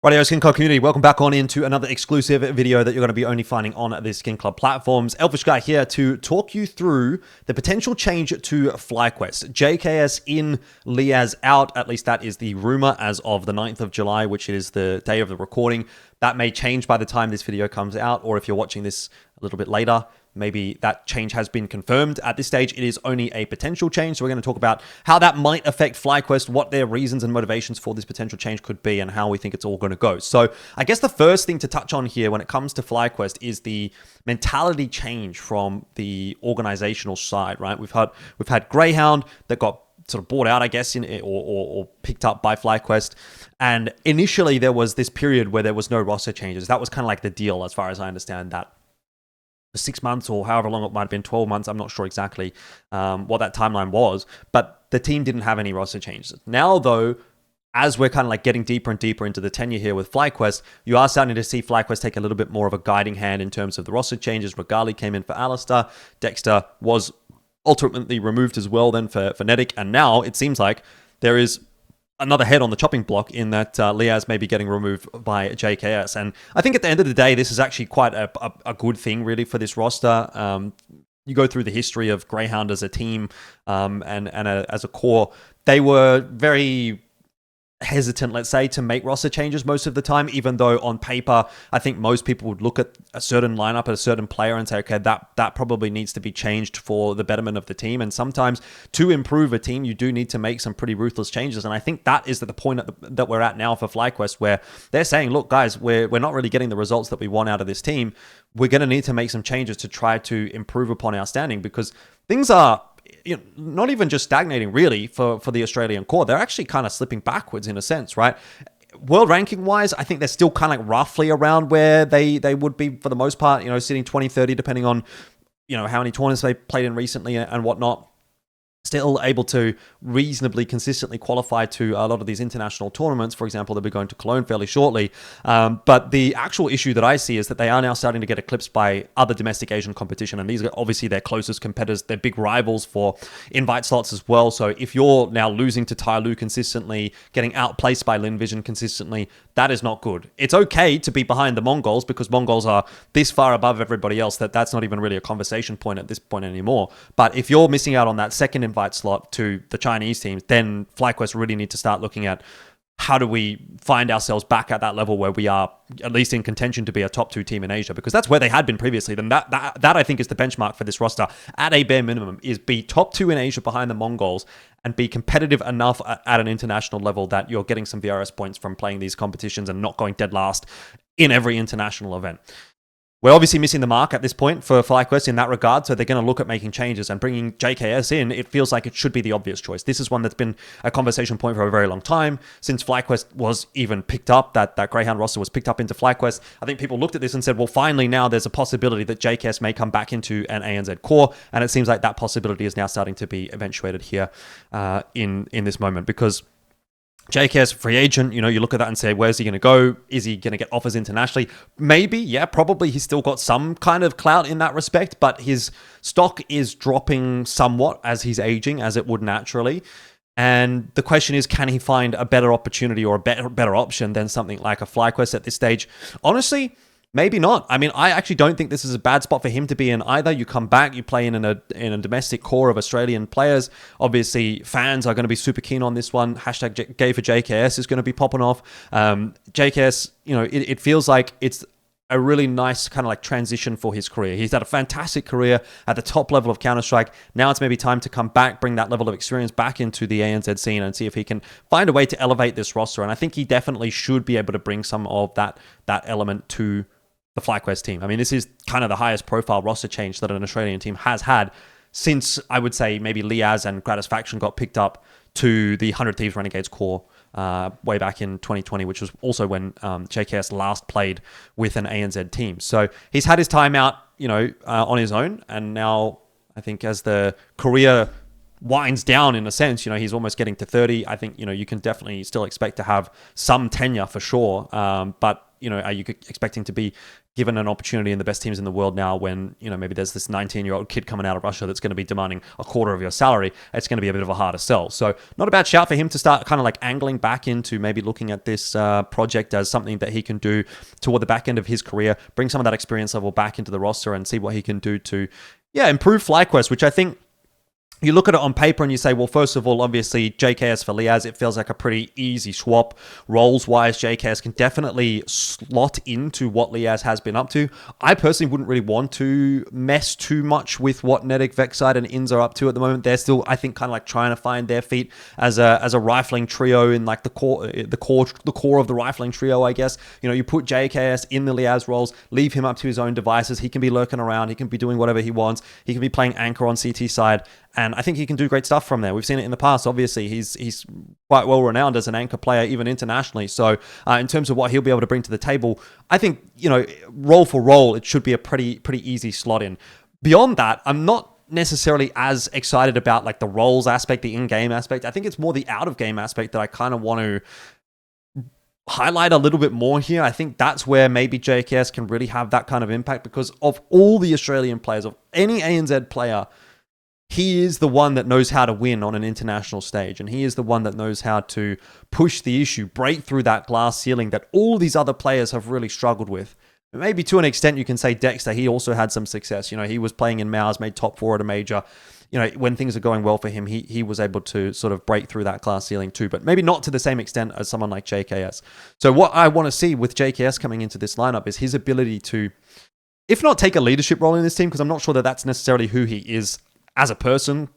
Rightio SkinClub community, welcome back on into another exclusive video that you're going to be only finding on the SkinClub platforms. Elfishguy here to talk you through the potential change to FlyQuest. JKS in, Liazz out, at least that is the rumor as of the 9th of July, which is the day of the recording. That may change by the time this video comes out, or if you're watching this a little bit later, maybe that change has been confirmed. At this stage, it is only a potential change. So we're going to talk about how that might affect FlyQuest, what their reasons and motivations for this potential change could be, and how we think it's all going to go. So I guess the first thing to touch on here when it comes to FlyQuest is the mentality change from the organizational side, right? We've had Greyhound that got sort of bought out, I guess, or picked up by FlyQuest. And initially there was this period where there was no roster changes. That was kind of like the deal, as far as I understand that. 6 months or however long it might have been, 12 months, I'm not sure exactly what that timeline was, but the team didn't have any roster changes. Now, though, as we're kind of like getting deeper and deeper into the tenure here with FlyQuest, you are starting to see FlyQuest take a little bit more of a guiding hand in terms of the roster changes. Regali came in for Alistair. Dexter was ultimately removed as well then for Nedic, and now it seems like there is another head on the chopping block in that Liazz may be getting removed by JKS. And I think at the end of the day, this is actually quite a good thing, really, for this roster. You go through the history of Greyhound as a team as a core. They were very hesitant, let's say, to make roster changes most of the time, even though on paper, I think most people would look at a certain lineup, at a certain player and say, okay, that probably needs to be changed for the betterment of the team. And sometimes to improve a team, you do need to make some pretty ruthless changes. And I think that is the point that we're at now for FlyQuest, where they're saying, look, guys, we're not really getting the results that we want out of this team. We're going to need to make some changes to try to improve upon our standing, because things are not even just stagnating really for the Australian core. They're actually kind of slipping backwards in a sense, right? World ranking wise, I think they're still kind of like roughly around where they would be for the most part, sitting 20, 30, depending on, how many tournaments they played in recently and whatnot. Still able to reasonably consistently qualify to a lot of these international tournaments. For example, they'll be going to Cologne fairly shortly. But the actual issue that I see is that they are now starting to get eclipsed by other domestic Asian competition. And these are obviously their closest competitors. They're big rivals for invite slots as well. So if you're now losing to Tyloo consistently, getting outplaced by Lin Vision consistently, that is not good. It's okay to be behind the Mongols, because Mongols are this far above everybody else that's not even really a conversation point at this point anymore. But if you're missing out on that second invite slot to the Chinese teams, then FlyQuest really need to start looking at how do we find ourselves back at that level where we are at least in contention to be a top 2 team in Asia, because that's where they had been previously. Then that I think is the benchmark for this roster at a bare minimum, is be top 2 in Asia behind the Mongols and be competitive enough at an international level that you're getting some VRS points from playing these competitions and not going dead last in every international event. We're obviously missing the mark at this point for FlyQuest in that regard, so they're going to look at making changes, and bringing JKS in, it feels like it should be the obvious choice. This is one that's been a conversation point for a very long time, since FlyQuest was even picked up, that Greyhound roster was picked up into FlyQuest. I think people looked at this and said, well, finally now there's a possibility that JKS may come back into an ANZ core, and it seems like that possibility is now starting to be eventuated here in this moment, because JKS free agent, you look at that and say, where's he going to go? Is he going to get offers internationally? Maybe, yeah, probably. He's still got some kind of clout in that respect, but his stock is dropping somewhat as he's aging, as it would naturally. And the question is, can he find a better opportunity or a better option than something like a FlyQuest at this stage? Honestly, maybe not. I mean, I actually don't think this is a bad spot for him to be in either. You come back, you play in a domestic core of Australian players. Obviously, fans are going to be super keen on this one. Hashtag gay for JKS is going to be popping off. JKS, it feels like it's a really nice kind of like transition for his career. He's had a fantastic career at the top level of Counter-Strike. Now it's maybe time to come back, bring that level of experience back into the ANZ scene and see if he can find a way to elevate this roster. And I think he definitely should be able to bring some of that element to the FlyQuest team. I mean, this is kind of the highest profile roster change that an Australian team has had since, I would say, maybe Liazz and Gratisfaction got picked up to the 100 Thieves Renegades core way back in 2020, which was also when JKS last played with an ANZ team. So he's had his time out, on his own. And now I think as the career winds down, in a sense, he's almost getting to 30. I think, you can definitely still expect to have some tenure for sure. But are you expecting to be given an opportunity in the best teams in the world now when, maybe there's this 19-year-old kid coming out of Russia that's going to be demanding a quarter of your salary? It's going to be a bit of a harder sell. So not a bad shout for him to start kind of like angling back into maybe looking at this project as something that he can do toward the back end of his career, bring some of that experience level back into the roster and see what he can do to, improve FlyQuest, which I think you look at it on paper and you say, well, first of all, obviously, JKS for Liazz, it feels like a pretty easy swap. Roles-wise, JKS can definitely slot into what Liazz has been up to. I personally wouldn't really want to mess too much with what Nedic, Vexite, and Inz are up to at the moment. They're still, I think, kind of like trying to find their feet as a rifling trio in like the core of the rifling trio, I guess. You put JKS in the Liazz roles, leave him up to his own devices. He can be lurking around. He can be doing whatever he wants. He can be playing anchor on CT side. And I think he can do great stuff from there. We've seen it in the past. Obviously, he's quite well renowned as an anchor player, even internationally. So in terms of what he'll be able to bring to the table, I think, role for role, it should be a pretty easy slot in. Beyond that, I'm not necessarily as excited about like the roles aspect, the in-game aspect. I think it's more the out-of-game aspect that I kind of want to highlight a little bit more here. I think that's where maybe JKS can really have that kind of impact, because of all the Australian players, of any ANZ player, he is the one that knows how to win on an international stage, and he is the one that knows how to push the issue, break through that glass ceiling that all these other players have really struggled with. Maybe to an extent you can say Dexter, he also had some success. He was playing in Mars, made top 4 at a major. When things are going well for him, he was able to sort of break through that glass ceiling too, but maybe not to the same extent as someone like JKS. So what I want to see with JKS coming into this lineup is his ability to, if not take a leadership role in this team, because I'm not sure that that's necessarily who he is as a person.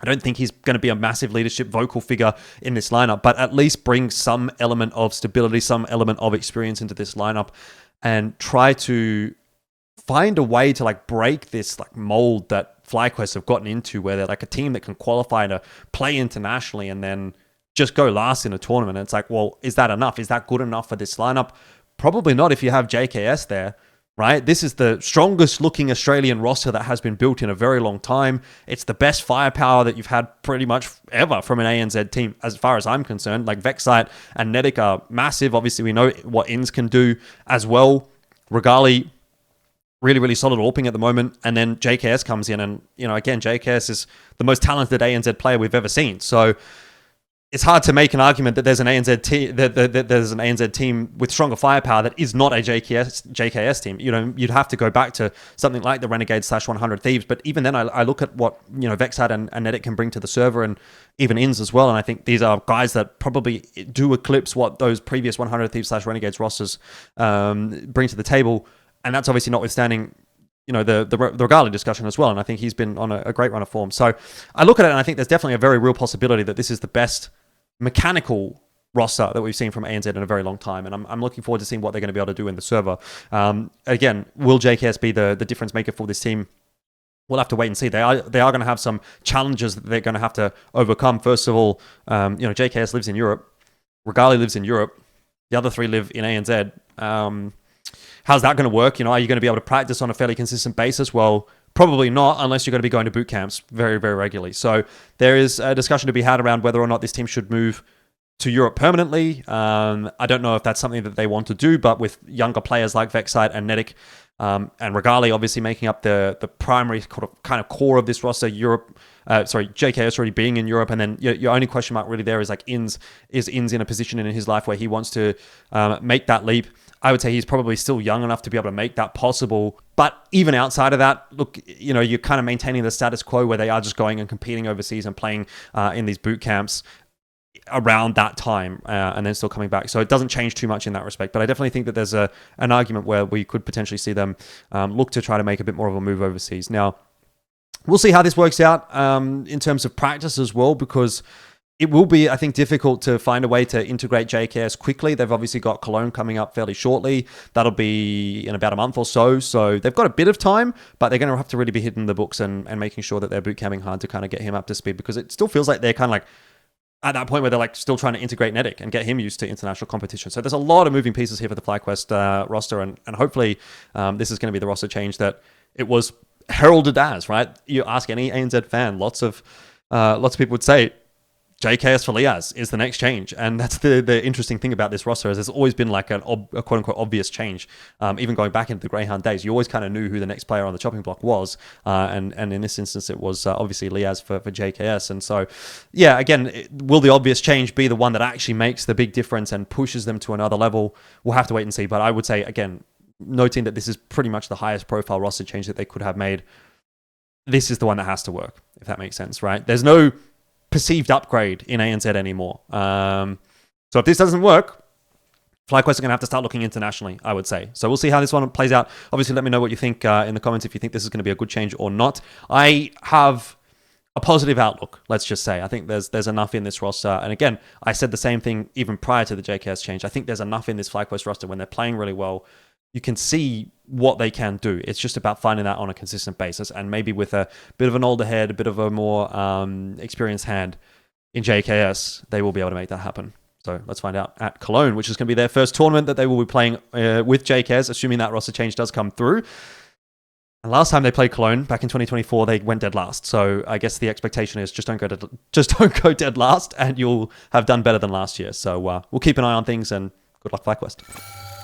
I don't think he's going to be a massive leadership vocal figure in this lineup, but at least bring some element of stability, some element of experience into this lineup, and try to find a way to like break this like mold that FlyQuest have gotten into, where they're like a team that can qualify to play internationally and then just go last in a tournament. And it's like, well, is that enough? Is that good enough for this lineup? Probably not if you have JKS there. Right? This is the strongest looking Australian roster that has been built in a very long time. It's the best firepower that you've had pretty much ever from an ANZ team, as far as I'm concerned. Like Vexite and Nedic are massive. Obviously, we know what Inz can do as well. Regali, really solid AWPing at the moment. And then JKS comes in, and, again, JKS is the most talented ANZ player we've ever seen. So it's hard to make an argument that there's an ANZ team that there's an ANZ team with stronger firepower that is not a JKS team. You'd have to go back to something like the Renegades /100 Thieves. But even then, I look at what Vexite and Nedic can bring to the server, and even Inz as well. And I think these are guys that probably do eclipse what those previous 100 Thieves /Renegades rosters bring to the table. And that's obviously notwithstanding the Regali discussion as well. And I think he's been on a great run of form. So I look at it and I think there's definitely a very real possibility that this is the best mechanical roster that we've seen from ANZ in a very long time. And I'm looking forward to seeing what they're going to be able to do in the server. Again, will JKS be the difference maker for this team? We'll have to wait and see. They are going to have some challenges that they're going to have to overcome. First of all, JKS lives in Europe. Regali lives in Europe. The other 3 live in ANZ. How's that going to work? Are you going to be able to practice on a fairly consistent basis? Well, probably not, unless you're going to be going to boot camps very, very regularly. So there is a discussion to be had around whether or not this team should move to Europe permanently. I don't know if that's something that they want to do, but with younger players like Vexite and Nedic and Regali obviously making up the primary kind of core of this roster, JKS already being in Europe, and then your only question mark really there is like Inz. Is Inz in a position in his life where he wants to make that leap? I would say he's probably still young enough to be able to make that possible. But even outside of that, look, you're kind of maintaining the status quo where they are just going and competing overseas and playing in these boot camps around that time and then still coming back. So it doesn't change too much in that respect. But I definitely think that there's an argument where we could potentially see them look to try to make a bit more of a move overseas. Now, we'll see how this works out in terms of practice as well, because it will be, I think, difficult to find a way to integrate JKS quickly. They've obviously got Cologne coming up fairly shortly. That'll be in about a month or so. So they've got a bit of time, but they're going to have to really be hitting the books and making sure that they're boot camping hard to kind of get him up to speed, because it still feels like they're kind of like at that point where they're like still trying to integrate Nedic and get him used to international competition. So there's a lot of moving pieces here for the FlyQuest roster, and hopefully this is going to be the roster change that it was heralded as, right? You ask any ANZ fan, lots of people would say JKS for Liazz is the next change. And that's the interesting thing about this roster is there's always been like a quote-unquote obvious change. Even going back into the Greyhound days, you always kind of knew who the next player on the chopping block was. And in this instance, it was obviously Liazz for JKS. And so, yeah, again, will the obvious change be the one that actually makes the big difference and pushes them to another level? We'll have to wait and see. But I would say, again, noting that this is pretty much the highest profile roster change that they could have made, this is the one that has to work, if that makes sense, right? There's no perceived upgrade in ANZ anymore. So if this doesn't work, FlyQuest are going to have to start looking internationally, I would say. So we'll see how this one plays out. Obviously, let me know what you think in the comments if you think this is going to be a good change or not. I have a positive outlook, let's just say. I think there's enough in this roster. And again, I said the same thing even prior to the JKS change. I think there's enough in this FlyQuest roster when they're playing really well. You can see what they can do. It's just about finding that on a consistent basis, and maybe with a bit of an older head, a bit of a more experienced hand in JKS, they will be able to make that happen. So let's find out at Cologne, which is going to be their first tournament that they will be playing with JKS, assuming that roster change does come through. And last time they played Cologne, back in 2024, they went dead last. So I guess the expectation is just don't go dead last, and you'll have done better than last year. So we'll keep an eye on things, and good luck, FlyQuest.